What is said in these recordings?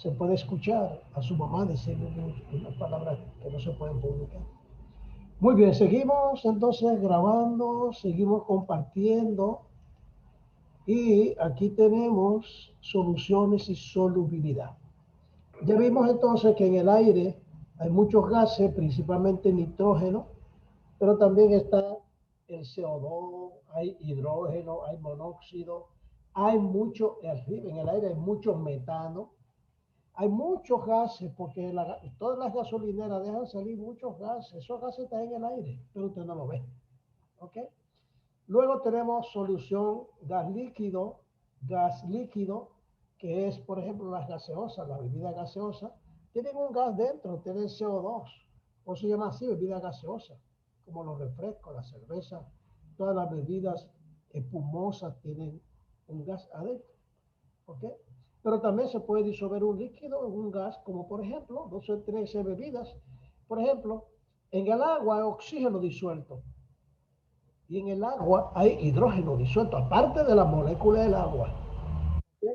se puede escuchar a su mamá decir unas palabras que no se pueden publicar. Muy bien, seguimos entonces grabando, seguimos compartiendo y aquí tenemos soluciones y solubilidad. Ya vimos entonces que en el aire hay muchos gases, principalmente nitrógeno, pero también está el CO2, hay hidrógeno, hay monóxido, hay mucho, en el aire hay mucho metano, hay muchos gases, porque todas las gasolineras dejan salir muchos gases, esos gases están en el aire, pero usted no lo ve. ¿Ok? Luego tenemos solución gas líquido, que es, por ejemplo, las gaseosas, la bebida gaseosa, tienen un gas dentro, tienen CO2, o se llama así, bebida gaseosa, como los refrescos, la cerveza, todas las bebidas espumosas tienen un gas adentro, ¿ok? Pero también se puede disolver un líquido en un gas, como por ejemplo, no sé, tres bebidas, por ejemplo, en el agua hay oxígeno disuelto, y en el agua hay hidrógeno disuelto, aparte de la molécula del agua. ¿Sí?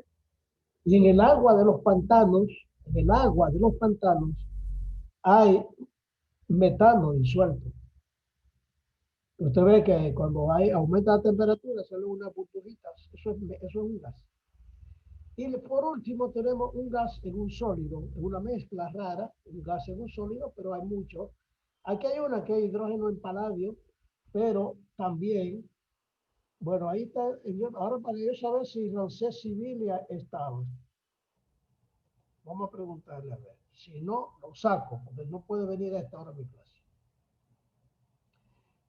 Y en el agua de los pantanos, en el agua de los pantanos, hay metano disuelto. Usted ve que cuando aumenta la temperatura salen unas burbujitas, eso es un gas. Y por último tenemos un gas en un sólido, en una mezcla rara, un gas en un sólido, pero hay muchos. Aquí hay una que es hidrógeno en paladio, pero también. Bueno, ahí está. Ahora para yo saber si Rancés Sibilia estaba. Vamos a preguntarle a ver. Si no, lo saco, porque no puede venir a esta hora a mi clase.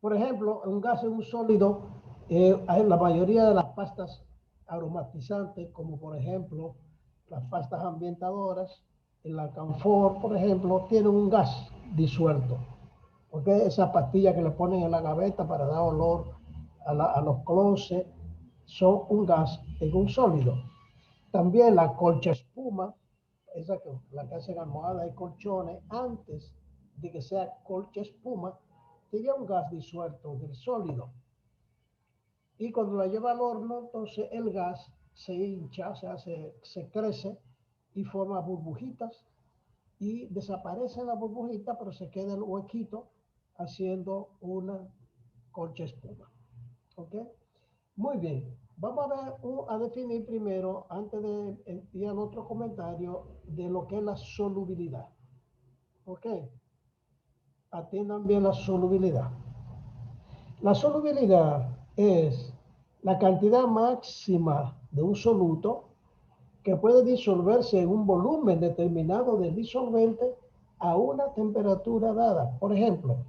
Por ejemplo, un gas en un sólido, hay la mayoría de las pastas aromatizantes, como por ejemplo las pastas ambientadoras, el alcanfor, por ejemplo, tienen un gas disuelto. Porque esas pastillas que le ponen en la gaveta para dar olor a los closets son un gas en un sólido. También la colcha espuma, la que hacen almohadas y colchones, antes de que sea colcha espuma, tiene un gas disuelto del sólido. Y cuando la lleva al horno, entonces el gas se hincha, o sea, se crece y forma burbujitas y desaparece la burbujita, pero se queda el huequito haciendo una colcha espuma. ¿Ok? Muy bien. Vamos a ver, a definir primero, antes de ir al otro comentario, de lo que es la solubilidad. ¿Ok? Atiendan bien la solubilidad. La solubilidad es la cantidad máxima de un soluto que puede disolverse en un volumen determinado de disolvente a una temperatura dada. Por ejemplo,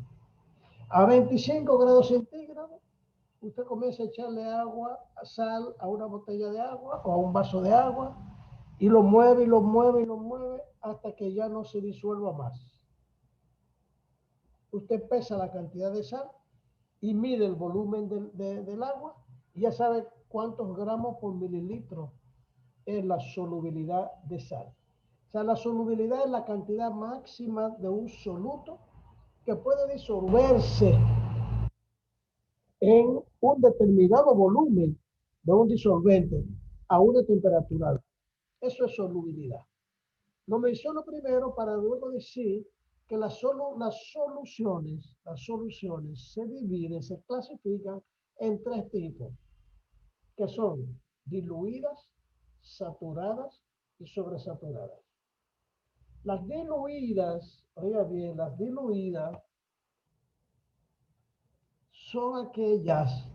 a 25 grados centígrados, usted comienza a echarle agua, sal a una botella de agua o a un vaso de agua y lo mueve y lo mueve y lo mueve hasta que ya no se disuelva más. Usted pesa la cantidad de sal y mide el volumen del agua y ya sabe cuántos gramos por mililitro es la solubilidad de sal. O sea, la solubilidad es la cantidad máxima de un soluto que puede disolverse en un determinado volumen de un disolvente a una temperatura. Eso es solubilidad. Lo menciono primero para luego decir que las soluciones se dividen, se clasifican en tres tipos, que son diluidas, saturadas y sobresaturadas. Las diluidas, oiga bien, las diluidas son aquellas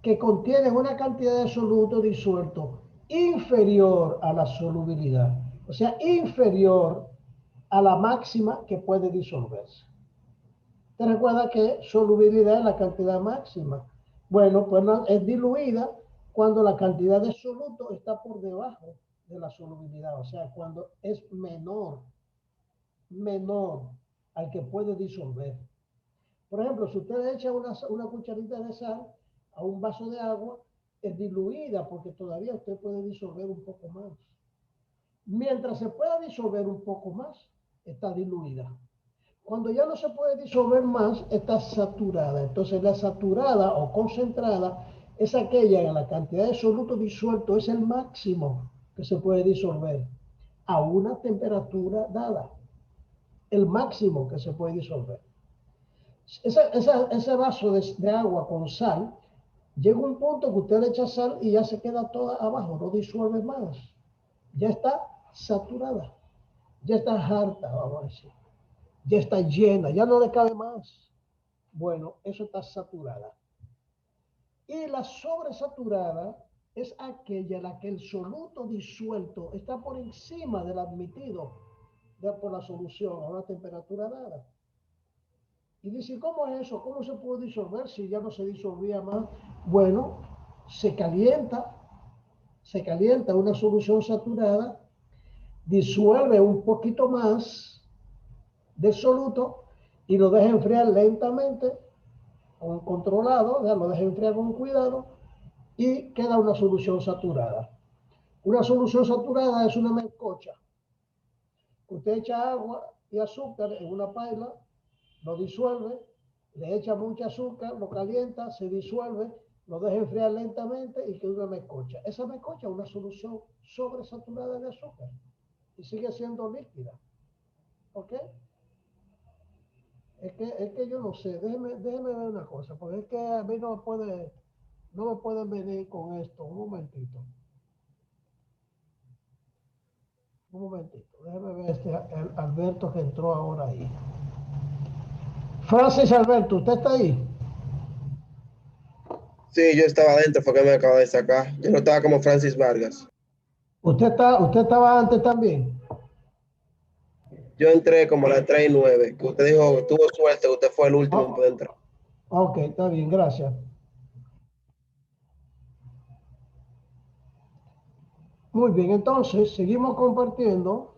que contienen una cantidad de soluto disuelto inferior a la solubilidad, o sea, inferior a la máxima que puede disolverse. ¿Te recuerda que solubilidad es la cantidad máxima? Bueno, pues no, es diluida cuando la cantidad de soluto está por debajo de la solubilidad, o sea, cuando es menor al que puede disolver. Por ejemplo, si usted echa una cucharita de sal a un vaso de agua, es diluida porque todavía usted puede disolver un poco más. Mientras se pueda disolver un poco más, está diluida. Cuando ya no se puede disolver más, está saturada. Entonces la saturada o concentrada es aquella en la cantidad de soluto disuelto, es el máximo que se puede disolver. a una temperatura dada, el máximo que se puede disolver. Ese vaso de agua con sal, llega un punto que usted le echa sal y ya se queda toda abajo, no disuelve más. Ya está saturada, ya está harta, vamos a decir. Ya está llena, ya no le cabe más. Bueno, eso está saturada. Y la sobresaturada es aquella en la que el soluto disuelto está por encima del admitido por la solución a una temperatura dada. Y dice, ¿cómo es eso? ¿Cómo se puede disolver si ya no se disolvía más? Bueno, se calienta una solución saturada, disuelve un poquito más de soluto y lo deja enfriar lentamente, con controlado, lo deja enfriar con cuidado y queda una solución saturada. Una solución saturada es una melcocha. Usted echa agua y azúcar en una paila, lo disuelve, le echa mucho azúcar, lo calienta, se disuelve, lo deja enfriar lentamente y queda una melcocha. Esa melcocha es una solución sobresaturada de azúcar y sigue siendo líquida. ¿Ok? Es que yo no sé, déjeme ver una cosa, porque es que a mí no me pueden venir con esto. Un momentito, déjeme ver el Alberto que entró ahora ahí. Francis Alberto, ¿usted está ahí? Sí, yo estaba adentro, fue que me acabo de sacar. Yo no estaba como Francis Vargas. Usted estaba antes también? Yo entré como a las 3:09, que usted dijo, tuvo suerte, usted fue el último en Oh, poder entrar. ok, está bien, gracias. Muy bien, entonces seguimos compartiendo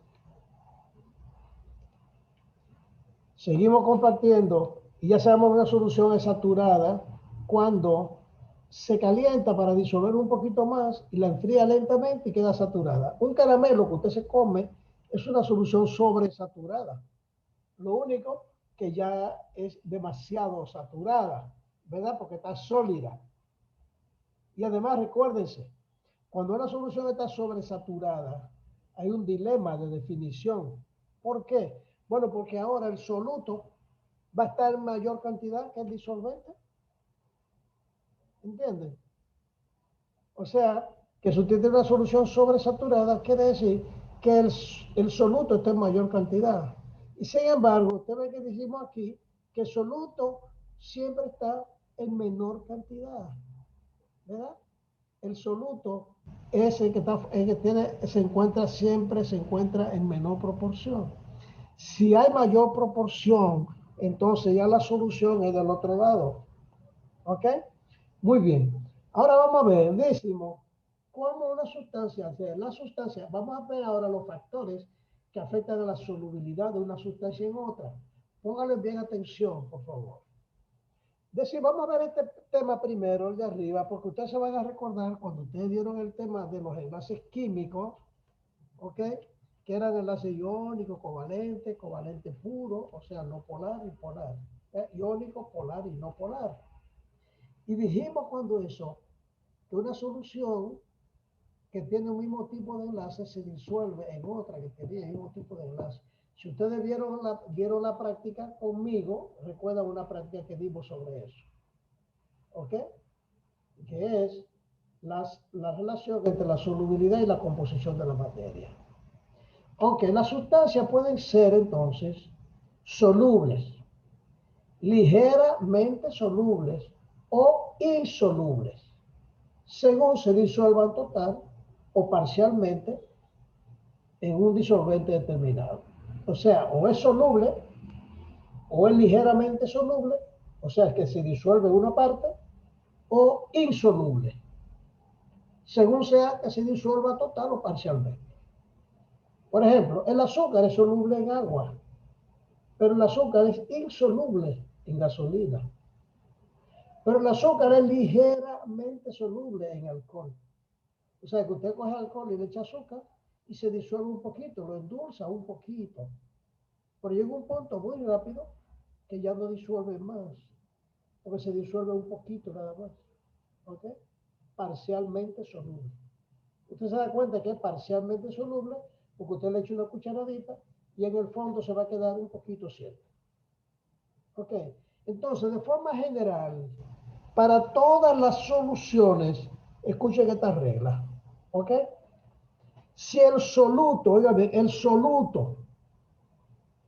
y ya sabemos que una solución es saturada cuando se calienta para disolver un poquito más y la enfría lentamente y queda saturada. Un caramelo que usted se come es una solución sobresaturada. Lo único que ya es demasiado saturada, ¿verdad? Porque está sólida. Y además recuérdense, cuando una solución está sobresaturada, hay un dilema de definición. ¿Por qué? Bueno, porque ahora el soluto va a estar en mayor cantidad que el disolvente. ¿Entienden? O sea, que si usted tiene una solución sobresaturada, quiere decir que el soluto está en mayor cantidad. Y sin embargo, usted ve que dijimos aquí que el soluto siempre está en menor cantidad, ¿verdad? El soluto es el que se encuentra en menor proporción. Si hay mayor proporción, entonces ya la solución es del otro lado. ¿Ok? Muy bien. Ahora vamos a ver, decimos, cómo una sustancia, vamos a ver ahora los factores que afectan a la solubilidad de una sustancia en otra. Pónganle bien atención, por favor. Vamos a ver este tema primero, el de arriba, porque ustedes se van a recordar cuando ustedes vieron el tema de los enlaces químicos, ¿ok? Que eran enlaces iónicos, covalente, covalente puro, o sea, no polar y polar. Iónico, polar y no polar. Y dijimos cuando eso, que una solución que tiene un mismo tipo de enlace se disuelve en otra que tiene el mismo tipo de enlace. Si ustedes vieron la práctica conmigo, recuerdan una práctica que dimos sobre eso. ¿Ok? Que es la relación entre la solubilidad y la composición de la materia. Ok, las sustancias pueden ser entonces solubles, ligeramente solubles o insolubles, según se disuelvan total o parcialmente en un disolvente determinado. O sea, o es soluble o es ligeramente soluble, o sea, que se disuelve una parte, o insoluble, según sea que se disuelva total o parcialmente. Por ejemplo, el azúcar es soluble en agua, pero el azúcar es insoluble en gasolina. Pero el azúcar es ligeramente soluble en alcohol. O sea, que usted coge alcohol y le echa azúcar y se disuelve un poquito, lo endulza un poquito. Pero llega un punto muy rápido que ya no disuelve más, porque se disuelve un poquito nada más. ¿Ok? Parcialmente soluble. Usted se da cuenta que es parcialmente soluble porque usted le echa una cucharadita y en el fondo se va a quedar un poquito siempre. Ok, entonces de forma general, para todas las soluciones, escuchen esta regla. Ok, si el soluto, oiga bien, el soluto,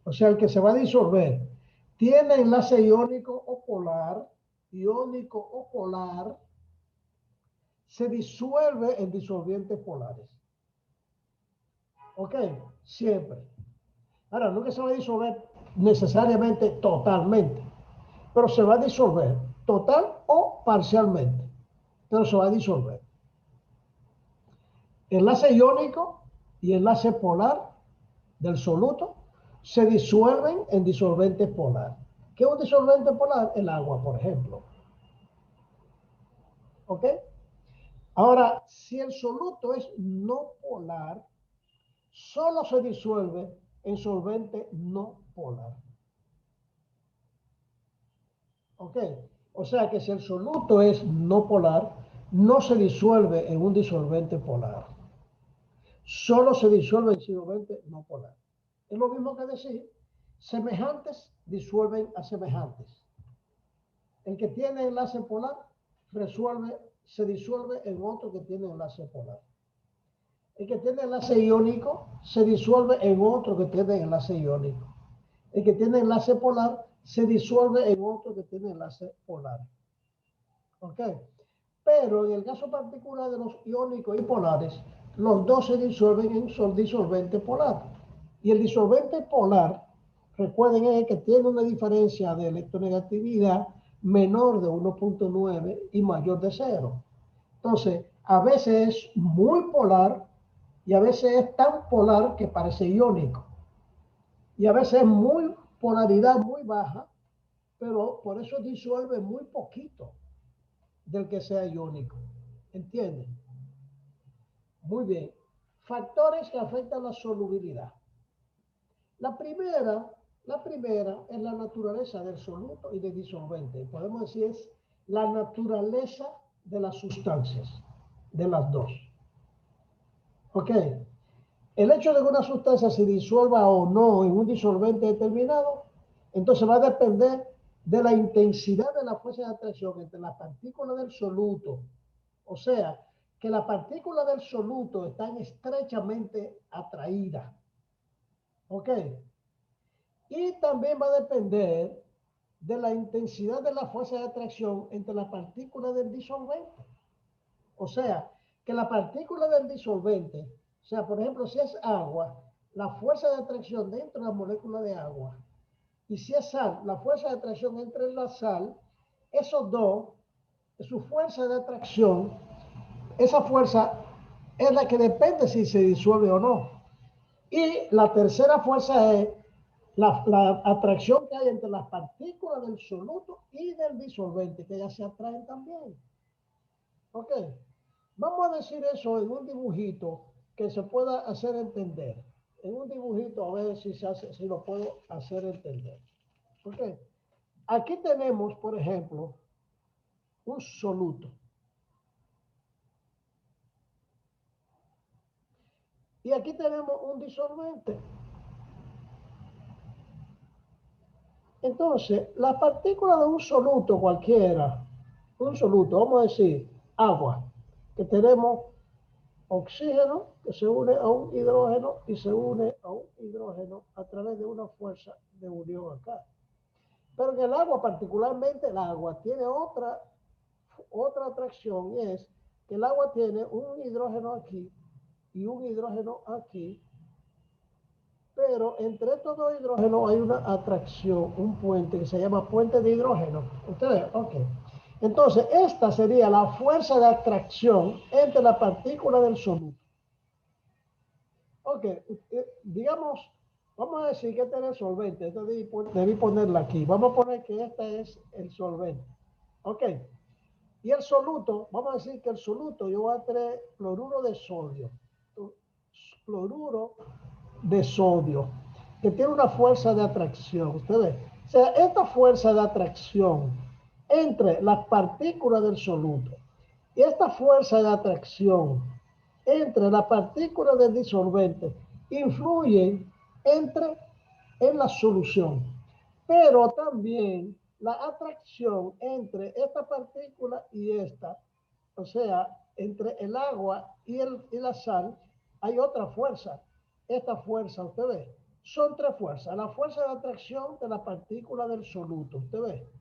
o sea, el que se va a disolver, tiene enlace iónico o polar, se disuelve en disolventes polares. ¿Ok? Siempre. Ahora, no que se va a disolver necesariamente totalmente, pero se va a disolver total o parcialmente, pero se va a disolver. Enlace iónico y enlace polar del soluto se disuelven en disolvente polar. ¿Qué es un disolvente polar? El agua, por ejemplo. ¿Ok? Ahora, si el soluto es no polar, solo se disuelve en solvente no polar. ¿Ok? O sea que si el soluto es no polar, no se disuelve en un disolvente polar. Solo se disuelve en solvente no polar. Es lo mismo que decir, semejantes disuelven a semejantes. El que tiene enlace polar se disuelve en otro que tiene enlace polar. El que tiene enlace iónico se disuelve en otro que tiene enlace iónico. El que tiene enlace polar se disuelve en otro que tiene enlace polar. ¿Ok? Pero en el caso particular de los iónicos y polares, los dos se disuelven en disolvente polar. Y el disolvente polar, recuerden, es el que tiene una diferencia de electronegatividad menor de 1.9 y mayor de 0. Entonces, a veces es muy polar y a veces es tan polar que parece iónico. Y a veces es muy polaridad muy baja, pero por eso disuelve muy poquito del que sea iónico. ¿Entienden? Muy bien. Factores que afectan la solubilidad. La primera es la naturaleza del soluto y del disolvente. Podemos decir es la naturaleza de las sustancias, de las dos. ¿Ok? El hecho de que una sustancia se disuelva o no en un disolvente determinado, entonces va a depender de la intensidad de la fuerza de atracción entre las partículas del soluto. O sea, que las partículas del soluto están estrechamente atraídas. ¿Ok? Y también va a depender de la intensidad de la fuerza de atracción entre las partículas del disolvente. O sea, que la partícula del disolvente, o sea, por ejemplo, si es agua, la fuerza de atracción dentro de la molécula de agua, y si es sal, la fuerza de atracción entre la sal, esos dos, su fuerza de atracción, esa fuerza es la que depende si se disuelve o no. Y la tercera fuerza es la atracción que hay entre las partículas del soluto y del disolvente, que ellas se atraen también. ¿Ok? Vamos a decir eso en un dibujito que se pueda hacer entender. En un dibujito a ver si lo puedo hacer entender. ¿Ok? Aquí tenemos, por ejemplo, un soluto. Y aquí tenemos un disolvente. Entonces, las partículas de un soluto cualquiera, un soluto, vamos a decir, agua, que tenemos oxígeno que se une a un hidrógeno y se une a un hidrógeno a través de una fuerza de unión acá. Pero en el agua, particularmente el agua, tiene otra atracción y es que el agua tiene un hidrógeno aquí y un hidrógeno aquí, pero entre estos dos hidrógenos hay una atracción, un puente que se llama puente de hidrógeno. ¿Ustedes? Ok. Entonces, esta sería la fuerza de atracción entre la partícula del soluto. Ok, digamos, vamos a decir que este es el solvente. Entonces debí ponerla aquí. Vamos a poner que este es el solvente. Ok. Y el soluto, vamos a decir que el soluto, yo voy a tener cloruro de sodio. Cloruro de sodio, que tiene una fuerza de atracción. Ustedes, o sea, esta fuerza de atracción entre las partículas del soluto y esta fuerza de atracción entre las partículas del disolvente influyen en la solución, pero también la atracción entre esta partícula y esta, o sea, entre el agua y la sal, hay otra fuerza. Esta fuerza, usted ve, son tres fuerzas. La fuerza de atracción de la partícula del soluto, usted ve,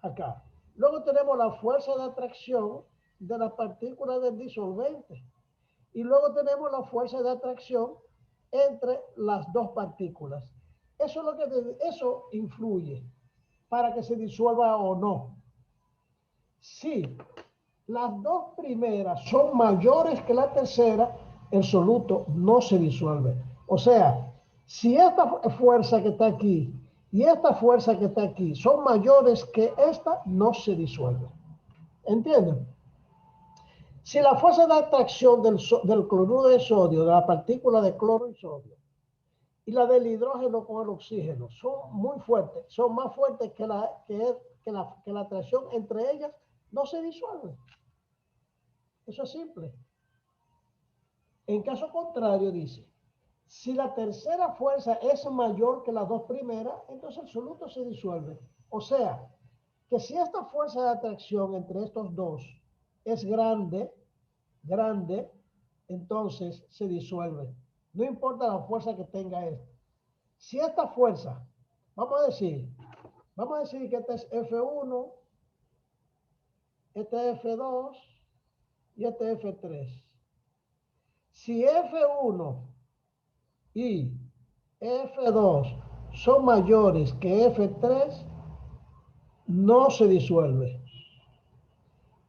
acá. Luego tenemos la fuerza de atracción de la partícula del disolvente. Y luego tenemos la fuerza de atracción entre las dos partículas. Eso es lo que eso influye para que se disuelva o no. Si las dos primeras son mayores que la tercera, el soluto no se disuelve. O sea, si esta fuerza que está aquí y esta fuerza que está aquí son mayores que esta, no se disuelve. ¿Entienden? Si la fuerza de atracción del cloruro de sodio, de la partícula de cloro y sodio, y la del hidrógeno con el oxígeno son muy fuertes, son más fuertes que la atracción entre ellas, no se disuelven. Eso es simple. En caso contrario, dice, si la tercera fuerza es mayor que las dos primeras, entonces el soluto se disuelve. O sea, que si esta fuerza de atracción entre estos dos es grande, entonces se disuelve. No importa la fuerza que tenga esto. Si esta fuerza, vamos a decir que este es F1, este es F2 y este es F3. Si F1 y F2 son mayores que F3, no se disuelve.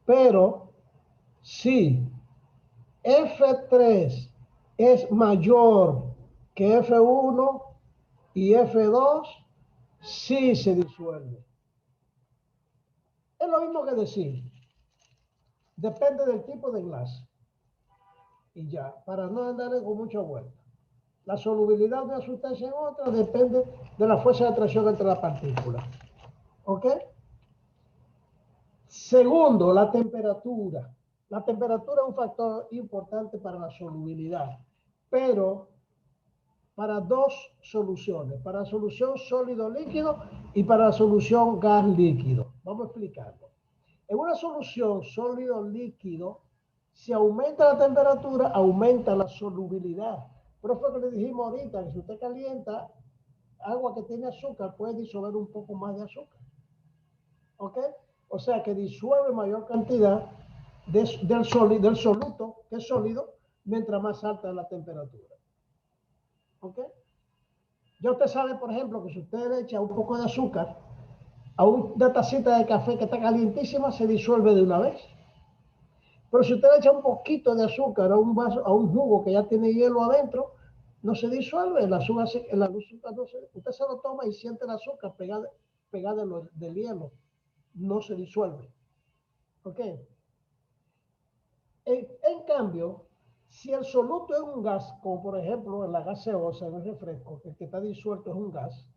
Pero si F3 es mayor que F1 y F2, sí se disuelve. Es lo mismo que decir, depende del tipo de enlace. Y ya, para no andar con mucha vuelta. La solubilidad de una sustancia en otra depende de la fuerza de atracción entre las partículas. ¿Ok? Segundo, la temperatura. La temperatura es un factor importante para la solubilidad, pero para dos soluciones, para la solución sólido-líquido y para la solución gas-líquido. Vamos a explicarlo. En una solución sólido-líquido, si aumenta la temperatura, aumenta la solubilidad. Pero es lo que le dijimos ahorita, que si usted calienta agua que tiene azúcar, puede disolver un poco más de azúcar. ¿Ok? O sea que disuelve mayor cantidad del soluto, que es sólido, mientras más alta es la temperatura. ¿Ok? Ya usted sabe, por ejemplo, que si usted le echa un poco de azúcar a una tacita de café que está calientísima, se disuelve de una vez. Pero si usted le echa un poquito de azúcar a un vaso, a un jugo que ya tiene hielo adentro, no se disuelve, el azúcar, usted se lo toma y siente el azúcar pegada del hielo, no se disuelve. ¿Ok? En cambio, si el soluto es un gas, como por ejemplo en la gaseosa, en el refresco, el que está disuelto es un gas,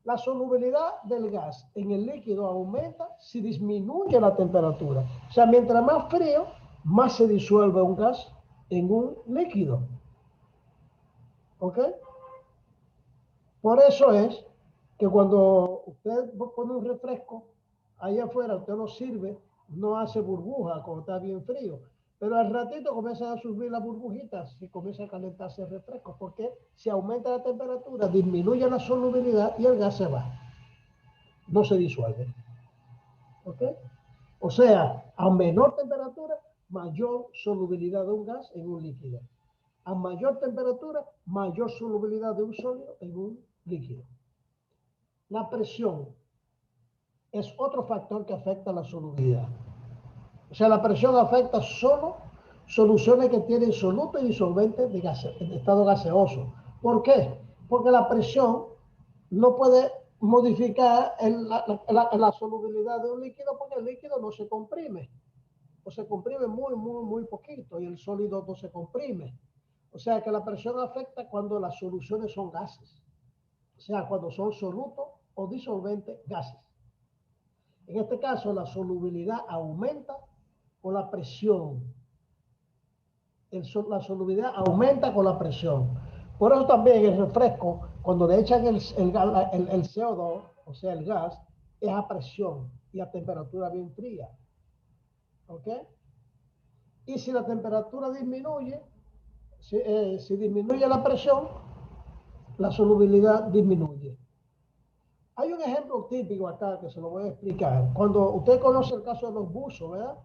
la solubilidad del gas en el líquido aumenta si disminuye la temperatura. O sea, mientras más frío, más se disuelve un gas en un líquido. ¿Ok? Por eso es que cuando usted pone un refresco, ahí afuera usted lo sirve, no hace burbuja cuando está bien frío. Pero al ratito comienzan a subir las burbujitas y comienza a calentarse el refresco, porque si aumenta la temperatura, disminuye la solubilidad y el gas se va. No se disuelve. ¿Ok? O sea, a menor temperatura, mayor solubilidad de un gas en un líquido. A mayor temperatura, mayor solubilidad de un sólido en un líquido. La presión es otro factor que afecta la solubilidad. O sea, la presión afecta solo soluciones que tienen soluto y disolvente de estado gaseoso. ¿Por qué? Porque la presión no puede modificar la solubilidad de un líquido porque el líquido no se comprime. O se comprime muy poquito y el sólido no se comprime. O sea que la presión afecta cuando las soluciones son gases. O sea, cuando son solutos o disolventes gases. En este caso, la solubilidad aumenta con la presión la solubilidad aumenta con la presión. Por eso también el refresco, cuando le echan el CO2, o sea, el gas, es a presión y a temperatura bien fría. ¿Ok? Y si la temperatura disminuye, si disminuye la presión, la solubilidad disminuye. Hay un ejemplo típico acá que se lo voy a explicar. Cuando usted conoce el caso de los buzos, ¿verdad?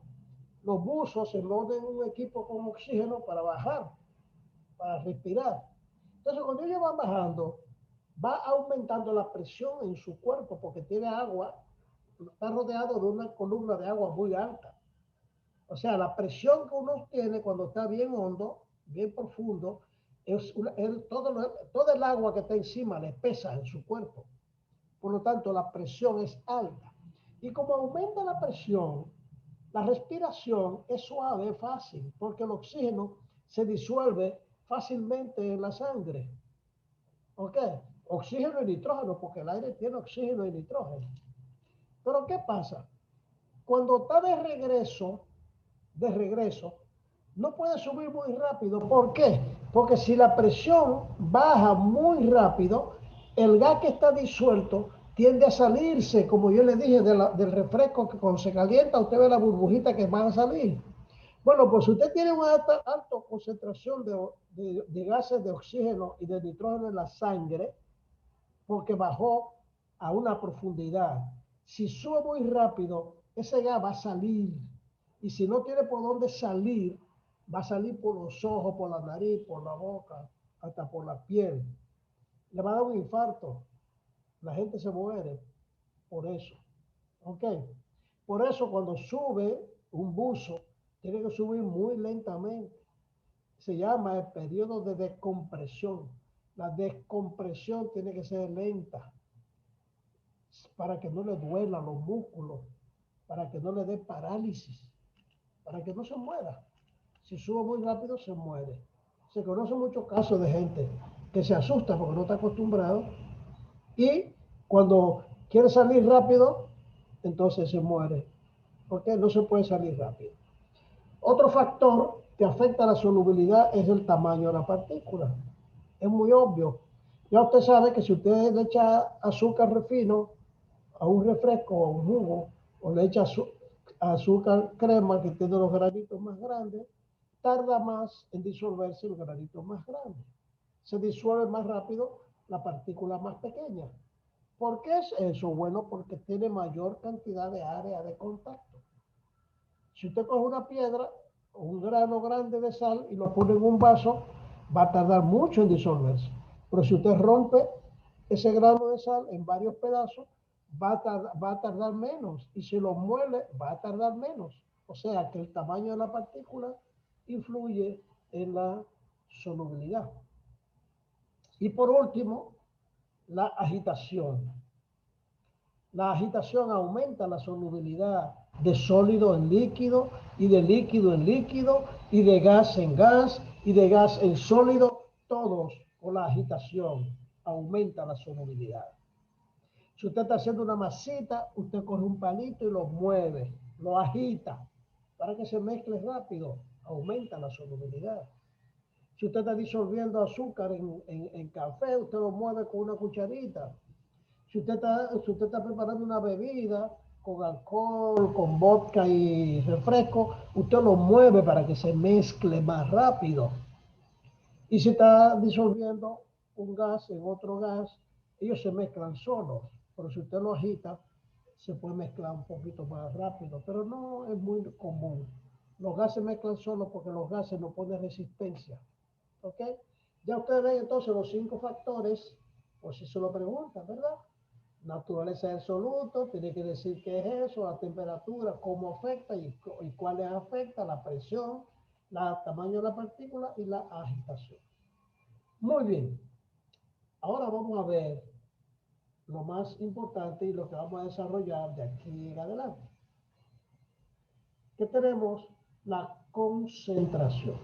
Los buzos se montan en un equipo con oxígeno para bajar, para respirar. Entonces, cuando ellos van bajando, va aumentando la presión en su cuerpo porque tiene agua, está rodeado de una columna de agua muy alta. O sea, la presión que uno tiene cuando está bien hondo, bien profundo, todo el agua que está encima le pesa en su cuerpo. Por lo tanto, la presión es alta. Y como aumenta la presión, la respiración es suave, fácil, porque el oxígeno se disuelve fácilmente en la sangre. ¿Ok? Oxígeno y nitrógeno, porque el aire tiene oxígeno y nitrógeno. Pero ¿qué pasa? Cuando está de regreso, no puede subir muy rápido. ¿Por qué? Porque si la presión baja muy rápido, el gas que está disuelto tiende a salirse, como yo le dije, del refresco, que cuando se calienta usted ve la burbujita que van a salir. Bueno, pues usted tiene una alta concentración de gases de oxígeno y de nitrógeno en la sangre, porque bajó a una profundidad. Si sube muy rápido, ese gas va a salir. Y si no tiene por dónde salir, va a salir por los ojos, por la nariz, por la boca, hasta por la piel. Le va a dar un infarto. La gente se muere por eso. ¿Ok? Por eso cuando sube un buzo, tiene que subir muy lentamente. Se llama el periodo de descompresión. La descompresión tiene que ser lenta para que no le duela los músculos, para que no le dé parálisis, para que no se muera. Si sube muy rápido, se muere. Se conocen muchos casos de gente que se asusta porque no está acostumbrado y cuando quiere salir rápido, entonces se muere, porque no se puede salir rápido. Otro factor que afecta la solubilidad es el tamaño de la partícula. Es muy obvio. Ya usted sabe que si usted le echa azúcar refino a un refresco o a un jugo, o le echa azúcar crema que tiene los granitos más grandes, tarda más en disolverse los granitos más grandes. Se disuelve más rápido la partícula más pequeña. ¿Por qué es eso? Bueno, porque tiene mayor cantidad de área de contacto. Si usted coge una piedra o un grano grande de sal y lo pone en un vaso, va a tardar mucho en disolverse. Pero si usted rompe ese grano de sal en varios pedazos, va a tardar menos. Y si lo muele, va a tardar menos. O sea que el tamaño de la partícula influye en la solubilidad. Y por último, la agitación. La agitación aumenta la solubilidad de sólido en líquido y de líquido en líquido y de gas en gas y de gas en sólido. Todos con la agitación aumenta la solubilidad. Si usted está haciendo una masita, usted coge un palito y lo mueve, lo agita para que se mezcle rápido. Aumenta la solubilidad. Si usted está disolviendo azúcar en café, usted lo mueve con una cucharita. Si usted está preparando una bebida con alcohol, con vodka y refresco, usted lo mueve para que se mezcle más rápido. Y si está disolviendo un gas en otro gas, ellos se mezclan solos. Pero si usted lo agita, se puede mezclar un poquito más rápido. Pero no es muy común. Los gases se mezclan solos porque los gases no ponen resistencia. ¿Ok? Ya ustedes ven entonces los 5 factores, por si se lo preguntan, ¿verdad? Naturaleza del soluto, tiene que decir qué es eso, la temperatura, cómo afecta y cuál les afecta, la presión, el tamaño de la partícula y la agitación. Muy bien. Ahora vamos a ver lo más importante y lo que vamos a desarrollar de aquí en adelante. ¿Qué tenemos? La concentración.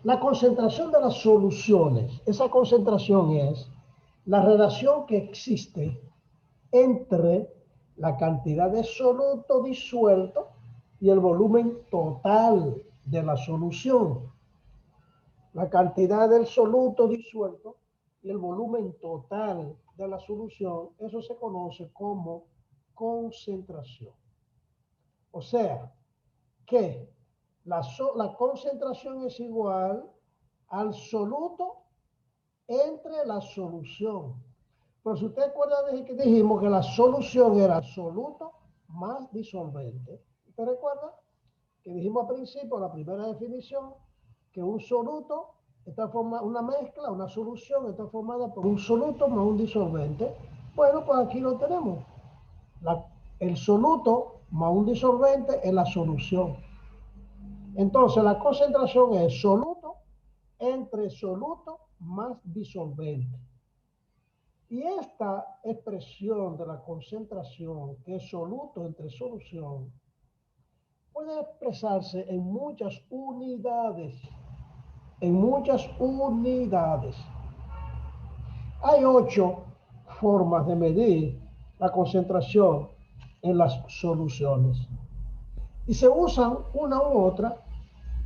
La concentración de las soluciones. Esa concentración es la relación que existe entre la cantidad de soluto disuelto y el volumen total de la solución. La cantidad del soluto disuelto y el volumen total de la solución, eso se conoce como concentración. O sea, que la concentración es igual al soluto entre la solución. Pero si usted recuerda que dijimos que la solución era soluto más disolvente. ¿Usted recuerda? Que dijimos al principio, la primera definición, que un soluto está formado, una mezcla, una solución está formada por un soluto más un disolvente. Bueno, pues aquí lo tenemos. El soluto más un disolvente es la solución. Entonces, la concentración es soluto entre soluto más disolvente. Y esta expresión de la concentración, que es soluto entre solución, puede expresarse en muchas unidades. En muchas unidades. Hay 8 formas de medir la concentración en las soluciones. Y se usan una u otra,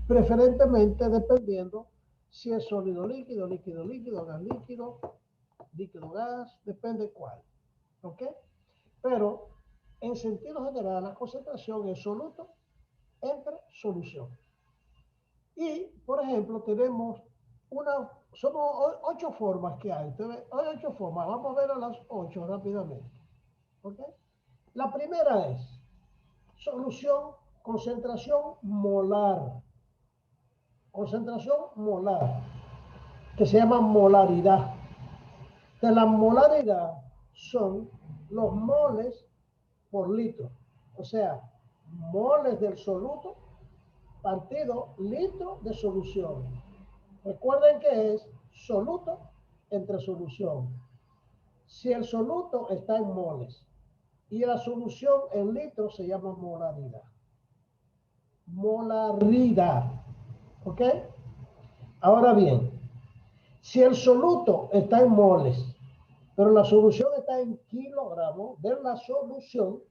preferentemente dependiendo si es sólido líquido, líquido líquido, gas líquido, líquido gas, depende cuál. ¿Ok? Pero en sentido general, la concentración es soluto entre solución. Y, por ejemplo, tenemos somos 8 formas que hay. Hay 8 formas. Vamos a ver a las 8 rápidamente. ¿Ok? La primera es solución, concentración molar. Concentración molar, que se llama molaridad. De la molaridad son los moles por litro. O sea, moles del soluto partido litro de solución. Recuerden que es soluto entre solución. Si el soluto está en moles y la solución en litros, se llama molaridad. Molaridad. ¿Ok? Ahora bien, si el soluto está en moles, pero la solución está en kilogramos de la solución,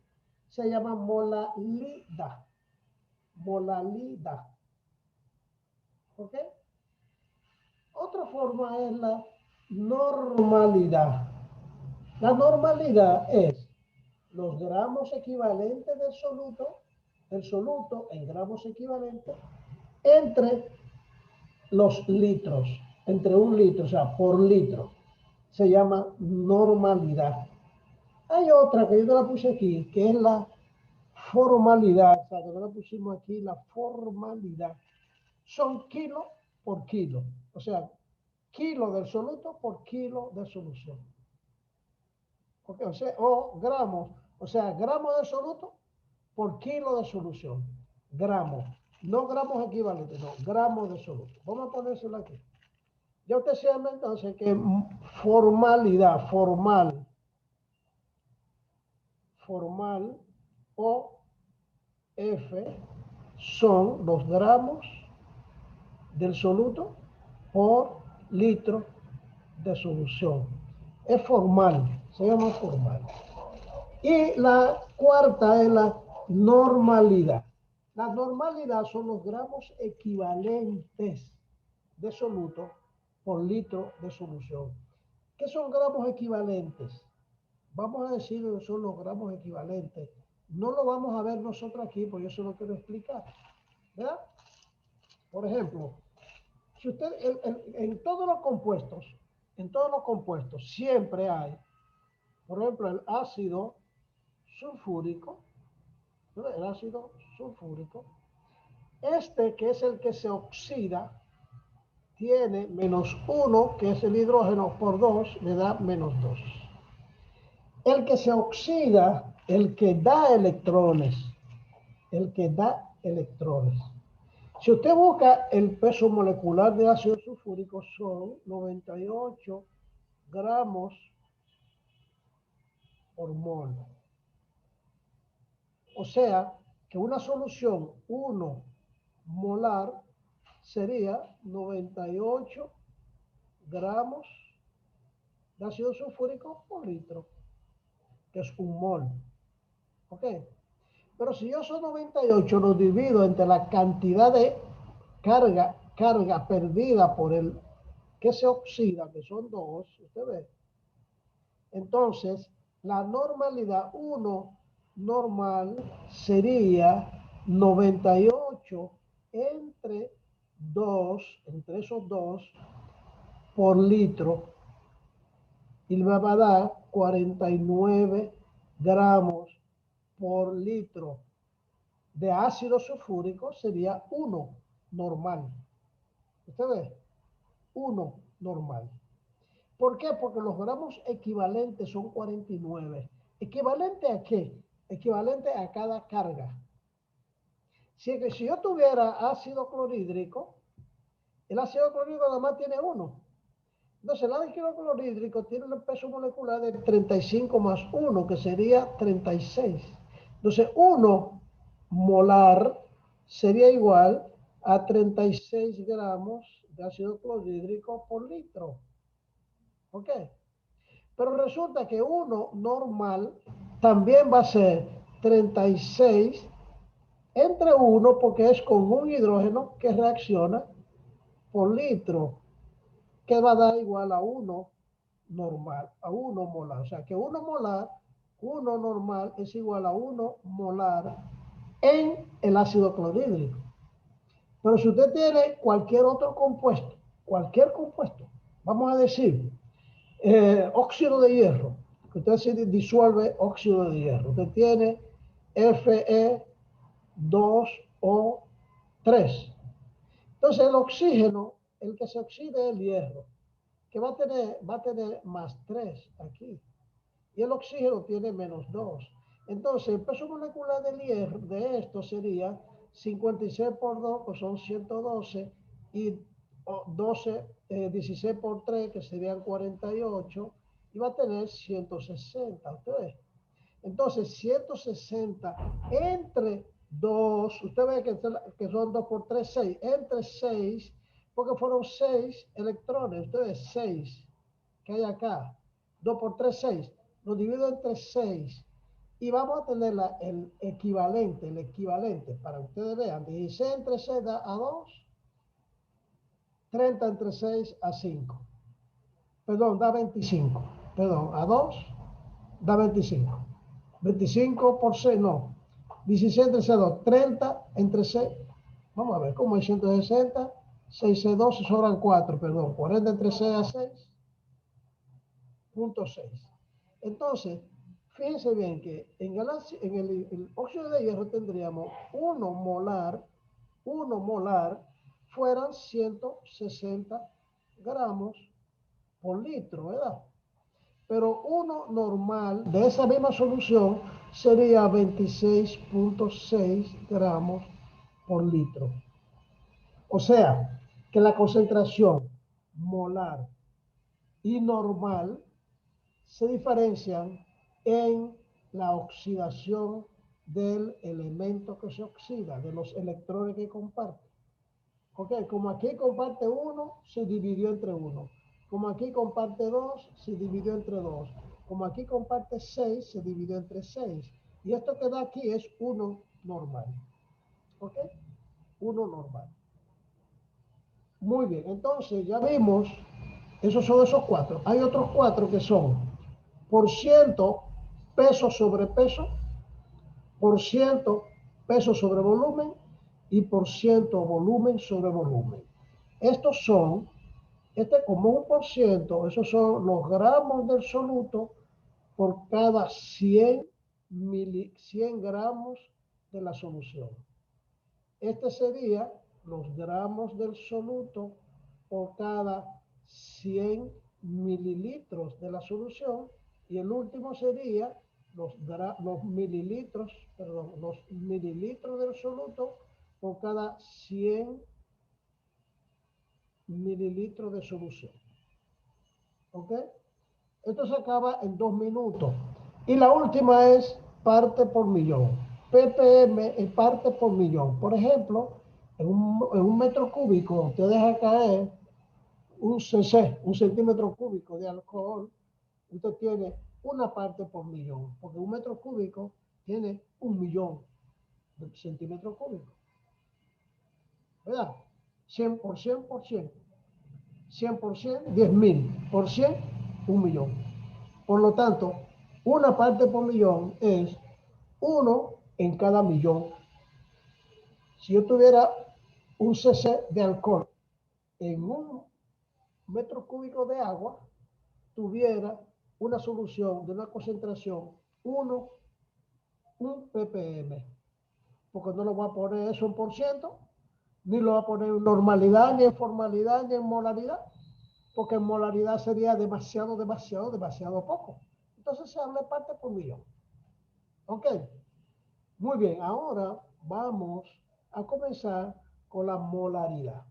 se llama molalidad. Molalidad. ¿Ok? Otra forma es la normalidad. La normalidad es los gramos equivalentes del soluto en gramos equivalentes, entre los litros, entre un litro, o sea, por litro. Se llama normalidad. Hay otra que yo te la puse aquí, que es la formalidad, o sea, que no la pusimos aquí, la formalidad. Son kilo por kilo, o sea, kilo del soluto por kilo de solución. Okay, o gramos, o sea, gramos de soluto por kilo de solución. Gramos, no gramos equivalentes, no, gramos de soluto. Vamos a ponérselo aquí. Ya usted sabe entonces que formalidad, formal o F son los gramos del soluto por litro de solución. Es formal, se llama formal. Y la cuarta es la normalidad. La normalidad son los gramos equivalentes de soluto por litro de solución. ¿Qué son gramos equivalentes? Vamos a decir que son los gramos equivalentes. No lo vamos a ver nosotros aquí, porque yo se lo quiero explicar. ¿Verdad? Por ejemplo, si usted, en todos los compuestos siempre hay, por ejemplo, el ácido sulfúrico, el ácido sulfúrico, este que es el que se oxida, tiene -1, que es el hidrógeno, por 2, le da -2. El que se oxida, el que da electrones, Si usted busca el peso molecular de ácido sulfúrico, son 98 gramos por mol. O sea, que una solución 1 molar sería 98 gramos de ácido sulfúrico por litro, que es un mol. ¿Ok? Pero si yo esos 98 los divido entre la cantidad de carga perdida por el que se oxida, que son 2, usted ve. Entonces, la normalidad 1 normal sería 98 entre 2, entre esos 2 por litro, y me va a dar 49 gramos por litro de ácido sulfúrico, sería 1 normal. ¿Usted ve? 1 normal. ¿Por qué? Porque los gramos equivalentes son 49. ¿Equivalente a qué? Equivalente a cada carga. Si yo tuviera ácido clorhídrico, el ácido clorhídrico nada más tiene 1. Entonces, el ácido clorhídrico tiene un peso molecular de 35 más 1, que sería 36. Entonces, 1 molar sería igual a 36 gramos de ácido clorhídrico por litro. ¿Ok? Pero resulta que 1 normal también va a ser 36 entre 1, porque es con un hidrógeno que reacciona por litro, que va a dar igual a 1 normal, a 1 molar. O sea que 1 molar, 1 normal es igual a 1 molar en el ácido clorhídrico. Pero si usted tiene cualquier otro compuesto, vamos a decir, óxido de hierro, que usted se disuelve óxido de hierro, usted tiene Fe2O3. Entonces el oxígeno, el que se oxide es el hierro, que va a tener más 3 aquí. Y el oxígeno tiene menos 2. Entonces el peso molecular del hierro de esto sería 56 por 2, pues son 112, y 16 por 3, que serían 48, y va a tener 160. ¿Ustedes? Entonces 160 entre 2, usted ve que son 2 por 3, 6, entre 6, porque fueron 6 electrones, ustedes 6 que hay acá, 2 por 3, 6, lo divido entre 6 y vamos a tener el equivalente, para que ustedes vean, 16 entre 6 da a 2, 30 entre 6 a 5, perdón, da 25, perdón, a 2 da 25. 25 por 6, no. 16 entre 6, 2. 30 entre 6. Vamos a ver, ¿cómo es 160? 6, 6, 2, sobran 4, perdón. 40 entre 6 a 6. Punto 6. Entonces, fíjense bien que en el óxido de hierro tendríamos 1 molar, fueran 160 gramos por litro, ¿verdad? Pero 1 normal de esa misma solución sería 26.6 gramos por litro. O sea, que la concentración molar y normal se diferencian en la oxidación del elemento que se oxida, de los electrones que comparte. Ok, como aquí comparte 1, se dividió entre 1. Como aquí comparte 2, se dividió entre 2. Como aquí comparte 6, se dividió entre 6. Y esto que da aquí es 1 normal. ¿Ok? 1 normal. Muy bien, entonces ya vimos, esos son esos 4. Hay otros 4 que son por ciento peso sobre peso, por ciento peso sobre volumen y por ciento volumen sobre volumen. Estos son, como 1%, esos son los gramos del soluto por cada 100 gramos de la solución. Este sería los gramos del soluto por cada 100 mililitros de la solución, y el último sería los mililitros del soluto por cada 100 mililitros de solución. ¿Ok? Esto se acaba en 2 minutos. Y la última es parte por millón. ppm es parte por millón. Por ejemplo, en un metro cúbico, usted deja caer un cc, un centímetro cúbico de alcohol, usted tiene una parte por millón, porque un metro cúbico tiene 1 millón de centímetros cúbicos. ¿Verdad? 100%, 100%, 10.000, por 100, 1.000.000. Por lo tanto, una parte por millón es 1 en cada millón. Si yo tuviera un cc de alcohol en 1 metro cúbico de agua, tuviera una solución de una concentración 1 ppm, porque no lo voy a poner eso en por ciento, ni lo voy a poner en normalidad, ni en formalidad, ni en molaridad, porque en molaridad sería demasiado poco. Entonces se habla de parte por millón. ¿Ok? Muy bien, ahora vamos a comenzar con la molaridad.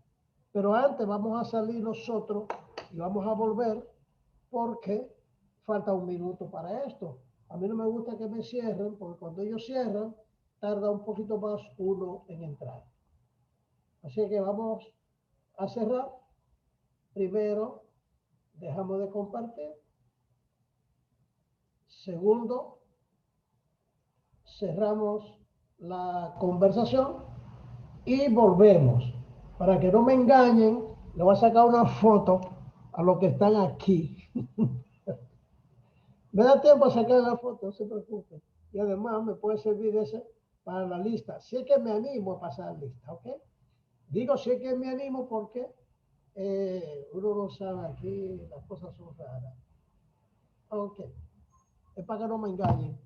Pero antes vamos a salir nosotros y vamos a volver porque falta 1 minuto para esto. A mí no me gusta que me cierren, porque cuando ellos cierran, tarda un poquito más uno en entrar. Así que vamos a cerrar. Primero, dejamos de compartir. Segundo, cerramos la conversación y volvemos. Para que no me engañen, le voy a sacar una foto a los que están aquí. Me da tiempo a sacar la foto, no se preocupe. Y además me puede servir ese para la lista. Si es que me animo a pasar lista, ¿ok? Digo si es que me animo porque uno no sabe aquí, las cosas son raras. Ok. Es para que no me engañen.